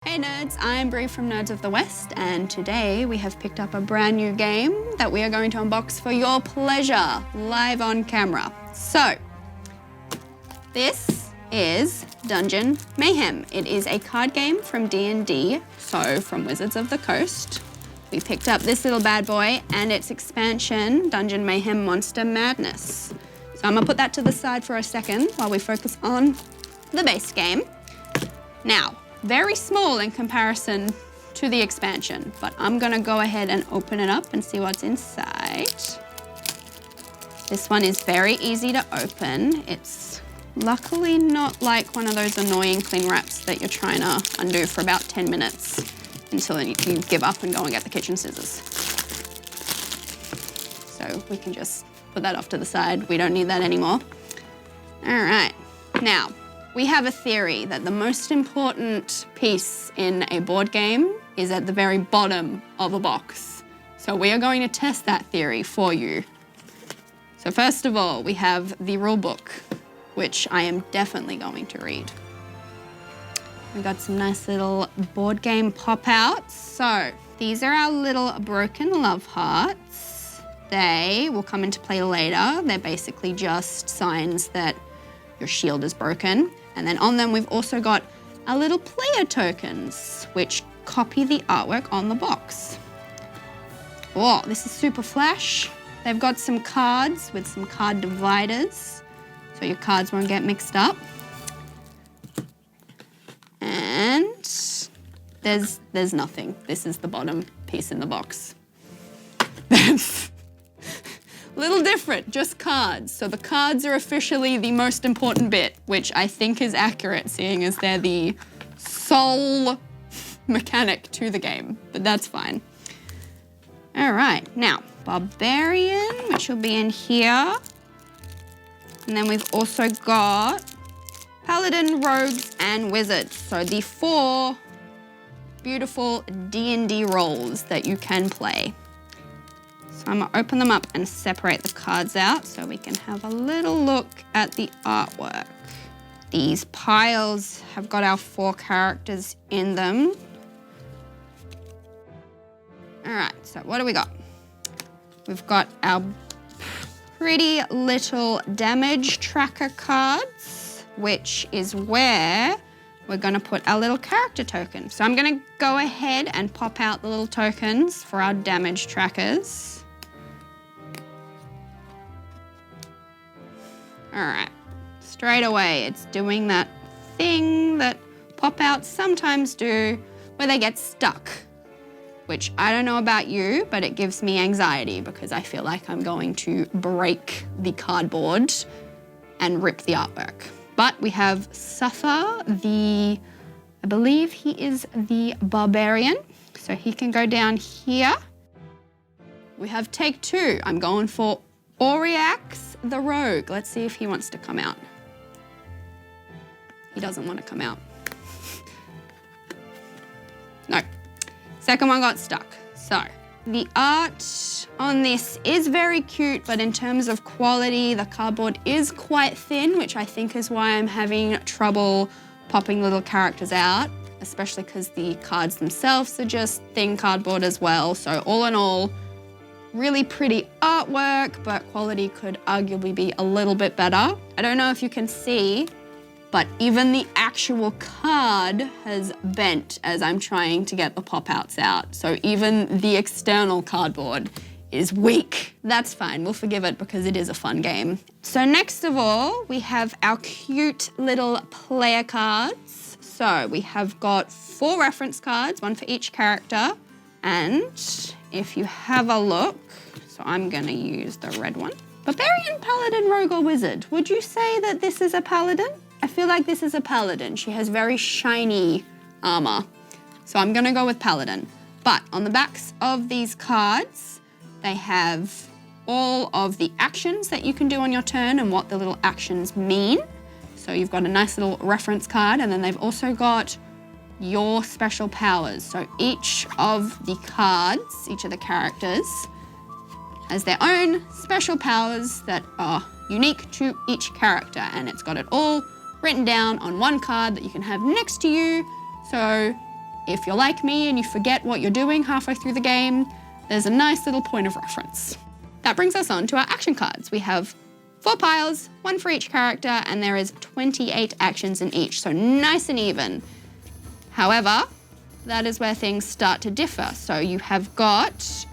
Hey nerds, I'm Bree from Nerds of the West, and today we have picked up a brand new game that we are going to unbox for your pleasure, live on camera. So, this is Dungeon Mayhem. It is a card game from D&D, so from Wizards of the Coast. We picked up this little bad boy and its expansion, Dungeon Mayhem Monster Madness. So I'm gonna put that to the side for a second while we focus on the base game. Now, very small in comparison to the expansion, but I'm gonna go ahead and open it up and see what's inside. This one is very easy to open. It's luckily not like one of those annoying cling wraps that you're trying to undo for about 10 minutes until you give up and go and get the kitchen scissors. So we can just put that off to the side. We don't need that anymore. All right, now, we have a theory that the most important piece in a board game is at the very bottom of a box. So we are going to test that theory for you. So first of all, we have the rule book, which I am definitely going to read. We got some nice little board game pop-outs. So these are our little broken love hearts. They will come into play later. They're basically just signs that your shield is broken. And then on them, we've also got our little player tokens, which copy the artwork on the box. Oh, this is super flash. They've got some cards with some card dividers, so your cards won't get mixed up. And there's nothing. This is the bottom piece in the box. Little different, just cards. So the cards are officially the most important bit, which I think is accurate, seeing as they're the sole mechanic to the game, but that's fine. All right, now, Barbarian, which will be in here. And then we've also got Paladin, Rogues, and Wizards. So the 4 beautiful D&D roles that you can play. So I'm gonna open them up and separate the cards out so we can have a little look at the artwork. These piles have got our 4 characters in them. All right, so what do we got? We've got our pretty little damage tracker cards, which is where we're gonna put our little character token. So I'm gonna go ahead and pop out the little tokens for our damage trackers. All right, straight away, it's doing that thing that pop-outs sometimes do where they get stuck, which I don't know about you, but it gives me anxiety because I feel like I'm going to break the cardboard and rip the artwork. But we have Suffer, I believe he is the Barbarian, so he can go down here. We have Take 2. I'm going for Oriax the Rogue. Let's see if he wants to come out. He doesn't want to come out. No. Second one got stuck. So the art on this is very cute, but in terms of quality, the cardboard is quite thin, which I think is why I'm having trouble popping little characters out, especially because the cards themselves are just thin cardboard as well. So all in all, really pretty artwork, but quality could arguably be a little bit better. I don't know if you can see, but even the actual card has bent as I'm trying to get the pop-outs out. So even the external cardboard is weak. That's fine, we'll forgive it because it is a fun game. So next of all, we have our cute little player cards. So we have got 4 reference cards, 1 for each character. And if you have a look, so I'm gonna use the red one. Barbarian, Paladin, Rogue, or Wizard? Would you say that this is a Paladin? I feel like this is a Paladin. She has very shiny armor. So I'm gonna go with Paladin. But on the backs of these cards, they have all of the actions that you can do on your turn and what the little actions mean. So you've got a nice little reference card, and then they've also got your special powers. So each of the cards, each of the characters, has their own special powers that are unique to each character, and it's got it all written down on one card that you can have next to you. So if you're like me and you forget what you're doing halfway through the game, there's a nice little point of reference. That brings us on to our action cards. We have 4 piles, 1 for each character, and there is 28 actions in each, so nice and even. However, that is where things start to differ. So you have got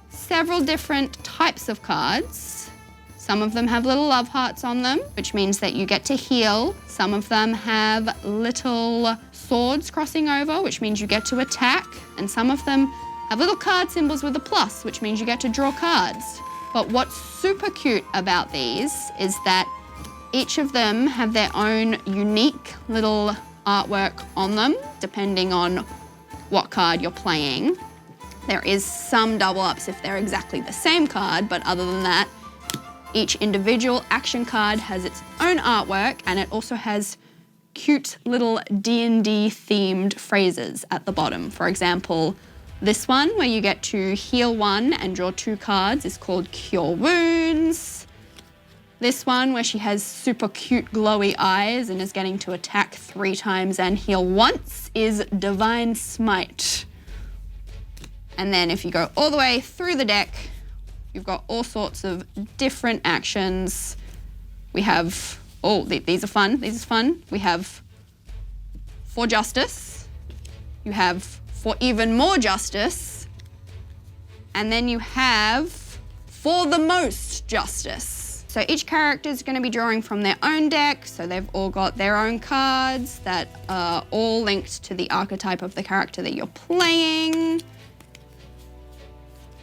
several different types of cards. Some of them have little love hearts on them, which means that you get to heal. Some of them have little swords crossing over, which means you get to attack. And some of them have little card symbols with a plus, which means you get to draw cards. But what's super cute about these is that each of them have their own unique little artwork on them, depending on what card you're playing. There is some double ups if they're exactly the same card, but other than that, each individual action card has its own artwork, and it also has cute little D&D themed phrases at the bottom. For example, this one, where you get to heal 1 and draw 2 cards, is called Cure Wounds. This one, where she has super cute glowy eyes and is getting to attack 3 times and heal once, is Divine Smite. And then if you go all the way through the deck, you've got all sorts of different actions. We have, oh, these are fun, We have For Justice. You have For Even More Justice, and then you have For the Most Justice. So each character is going to be drawing from their own deck, so they've all got their own cards that are all linked to the archetype of the character that you're playing.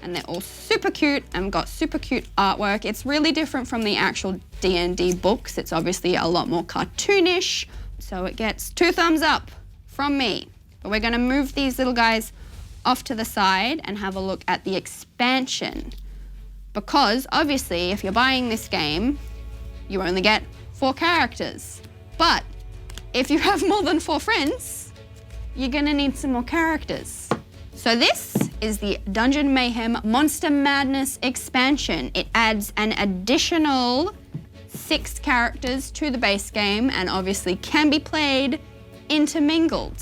And they're all super cute and got super cute artwork. It's really different from the actual D&D books. It's obviously a lot more cartoonish, so it gets 2 thumbs up from me. But we're going to move these little guys off to the side and have a look at the expansion. Because obviously, if you're buying this game, you only get 4 characters. But if you have more than 4 friends, you're going to need some more characters. So this is the Dungeon Mayhem Monster Madness expansion. It adds an additional 6 characters to the base game and obviously can be played intermingled.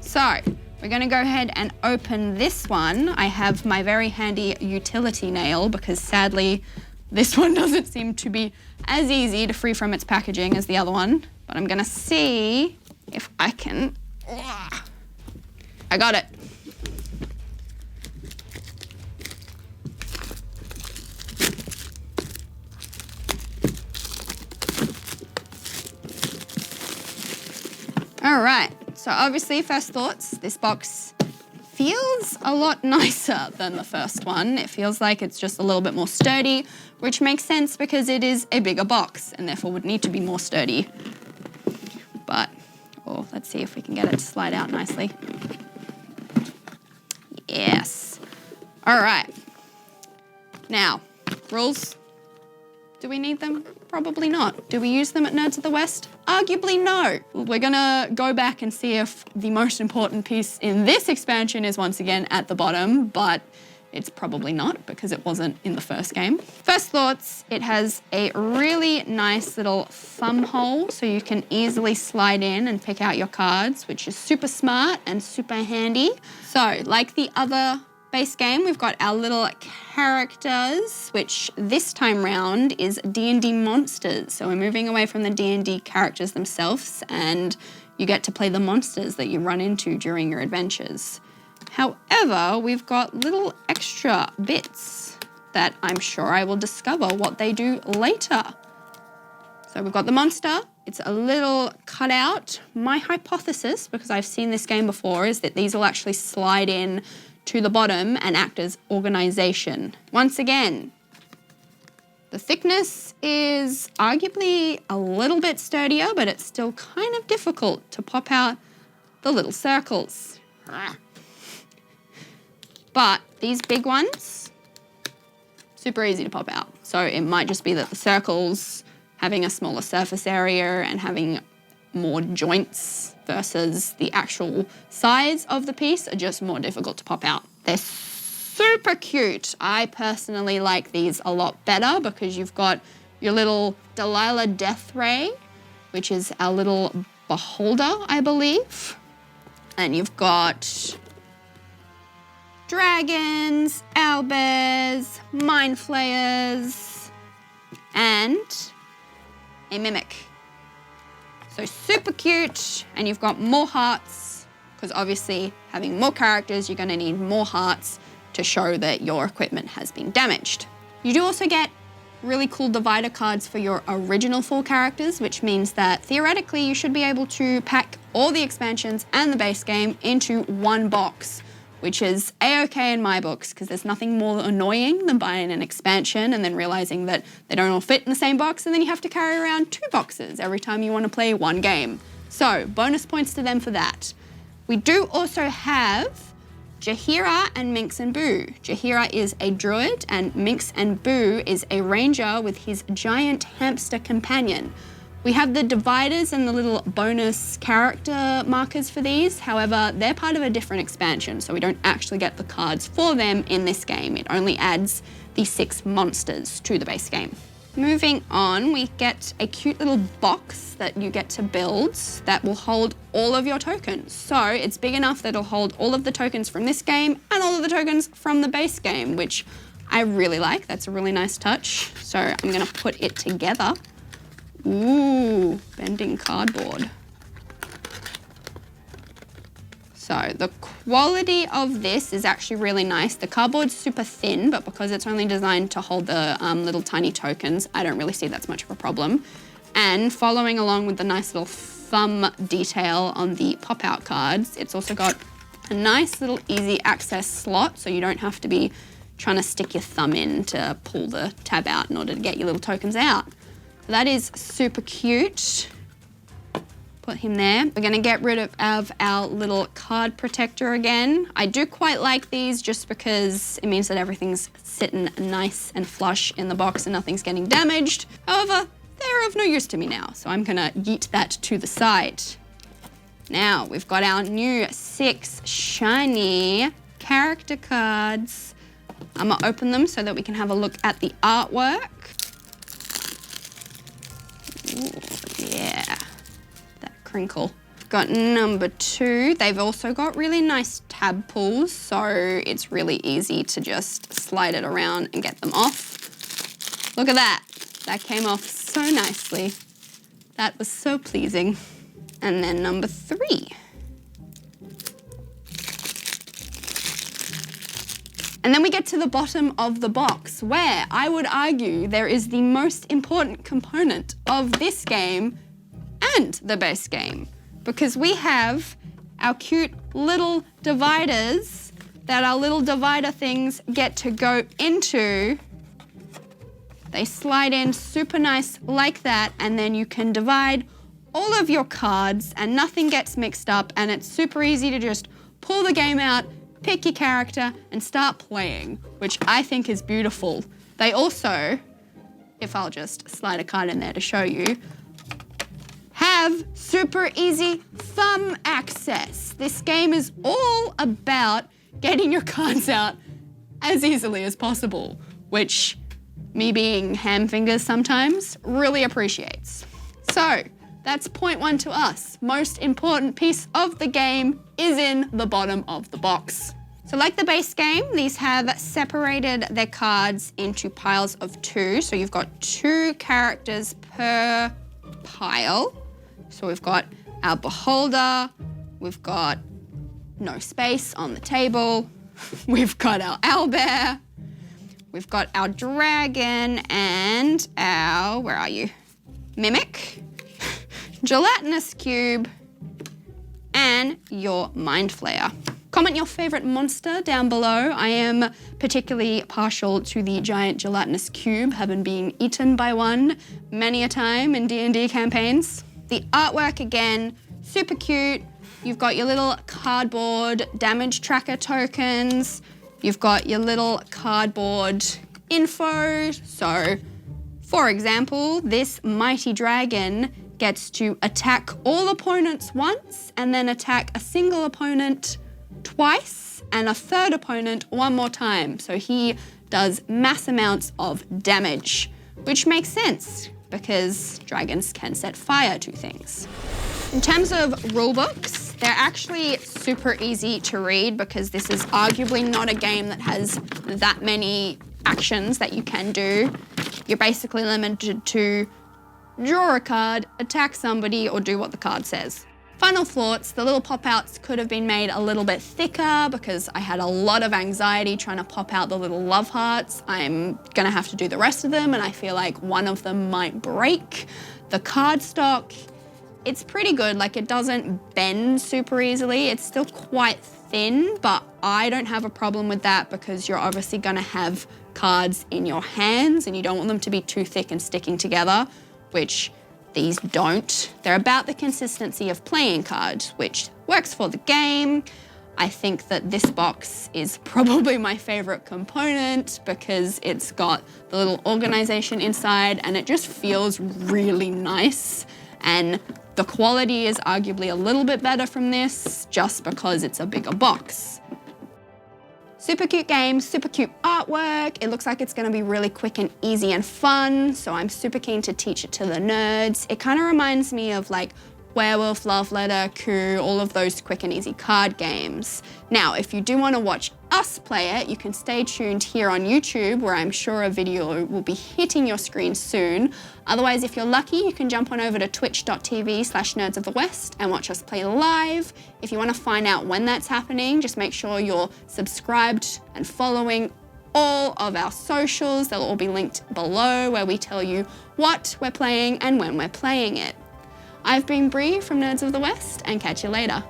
So we're going to go ahead and open this one. I have my very handy utility nail because sadly this one doesn't seem to be as easy to free from its packaging as the other one. But I'm going to see if I can. I got it. All right, so obviously, first thoughts, this box feels a lot nicer than the first one. It feels like it's just a little bit more sturdy, which makes sense because it is a bigger box and therefore would need to be more sturdy. But, oh, let's see if we can get it to slide out nicely. Yes. All right. Now, rules. Do we need them? Probably not. Do we use them at Nerds of the West? Arguably no. We're gonna go back and see if the most important piece in this expansion is once again at the bottom, but it's probably not because it wasn't in the first game. First thoughts, it has a really nice little thumb hole so you can easily slide in and pick out your cards, which is super smart and super handy. So, like the other base game, we've got our little characters, which this time round is D&D monsters. So we're moving away from the D&D characters themselves and you get to play the monsters that you run into during your adventures. However, we've got little extra bits that I'm sure I will discover what they do later. So we've got the monster. It's a little cutout. My hypothesis, because I've seen this game before, is that these will actually slide in to the bottom and act as organization. Once again, the thickness is arguably a little bit sturdier, but it's still kind of difficult to pop out the little circles. But these big ones, super easy to pop out. So it might just be that the circles having a smaller surface area and having more joints versus the actual size of the piece are just more difficult to pop out. They're super cute. I personally like these a lot better because you've got your little Delilah Death Ray, which is our little beholder, I believe. And you've got dragons, owlbears, mind flayers, and a mimic. So super cute, and you've got more hearts, because obviously having more characters, you're gonna need more hearts to show that your equipment has been damaged. You do also get really cool divider cards for your original 4 characters, which means that theoretically you should be able to pack all the expansions and the base game into one box, which is a-okay in my books, because there's nothing more annoying than buying an expansion and then realizing that they don't all fit in the same box, and then you have to carry around 2 boxes every time you want to play one game. So bonus points to them for that. We do also have Jaheira and Minx and Boo. Jaheira is a druid and Minx and Boo is a ranger with his giant hamster companion. We have the dividers and the little bonus character markers for these. However, they're part of a different expansion, so we don't actually get the cards for them in this game. It only adds the 6 monsters to the base game. Moving on, we get a cute little box that you get to build that will hold all of your tokens. So it's big enough that it'll hold all of the tokens from this game and all of the tokens from the base game, which I really like. That's a really nice touch. So I'm gonna put it together. Ooh, bending cardboard. So the quality of this is actually really nice. The cardboard's super thin, but because it's only designed to hold the little tiny tokens, I don't really see that's much of a problem. And following along with the nice little thumb detail on the pop-out cards, it's also got a nice little easy access slot, so you don't have to be trying to stick your thumb in to pull the tab out in order to get your little tokens out. So that is super cute. Put him there. We're gonna get rid of our little card protector again. I do quite like these just because it means that everything's sitting nice and flush in the box and nothing's getting damaged. However, they're of no use to me now, so I'm gonna yeet that to the side. Now, we've got our new 6 shiny character cards. I'm gonna open them so that we can have a look at the artwork. Ooh, yeah, that crinkle. Got number 2. They've also got really nice tab pulls, so it's really easy to just slide it around and get them off. Look at that. That came off so nicely. That was so pleasing. And then number 3. And then we get to the bottom of the box, where I would argue there is the most important component of this game and the base game, because we have our cute little dividers that our little divider things get to go into. They slide in super nice like that, and then you can divide all of your cards and nothing gets mixed up, and it's super easy to just pull the game out, pick your character, and start playing, which I think is beautiful. They also, if I'll just slide a card in there to show you, have super easy thumb access. This game is all about getting your cards out as easily as possible, which me being ham fingers sometimes really appreciates. So that's point 1 to us. Most important piece of the game is in the bottom of the box. So like the base game, these have separated their cards into piles of 2. So you've got 2 characters per pile. So we've got our beholder, we've got no space on the table, we've got our owlbear, we've got our dragon, and our, where are you? Mimic, gelatinous cube, and your mind flayer. Comment your favorite monster down below. I am particularly partial to the giant gelatinous cube, having been eaten by one many a time in D&D campaigns. The artwork, again, super cute. You've got your little cardboard damage tracker tokens. You've got your little cardboard info. So, for example, this mighty dragon gets to attack all opponents once and then attack a single opponent twice and a third opponent one more time. So he does mass amounts of damage, which makes sense because dragons can set fire to things. In terms of rule books, They're actually super easy to read because this is arguably not a game that has that many actions that you can do. You're basically limited to draw a card, attack somebody, or do what the card says. Final thoughts, the little pop-outs could have been made a little bit thicker because I had a lot of anxiety trying to pop out the little love hearts. I'm gonna have to do the rest of them, and I feel like one of them might break. The cardstock, it's pretty good, like it doesn't bend super easily. It's still quite thin, but I don't have a problem with that because you're obviously gonna have cards in your hands and you don't want them to be too thick and sticking together, which these don't. They're about the consistency of playing cards, which works for the game. I think that this box is probably my favorite component because it's got the little organization inside and it just feels really nice. And the quality is arguably a little bit better from this just because it's a bigger box. Super cute game, super cute artwork. It looks like it's gonna be really quick and easy and fun, so I'm super keen to teach it to the nerds. It kind of reminds me of like Werewolf, Love Letter, Coup, all of those quick and easy card games. Now, if you do want to watch us play it, you can stay tuned here on YouTube, where I'm sure a video will be hitting your screen soon. Otherwise, if you're lucky, you can jump on over to twitch.tv/nerdsofthewest and watch us play live. If you want to find out when that's happening, just make sure you're subscribed and following all of our socials. They'll all be linked below, where we tell you what we're playing and when we're playing it. I've been Bree from Nerds of the West, and catch you later.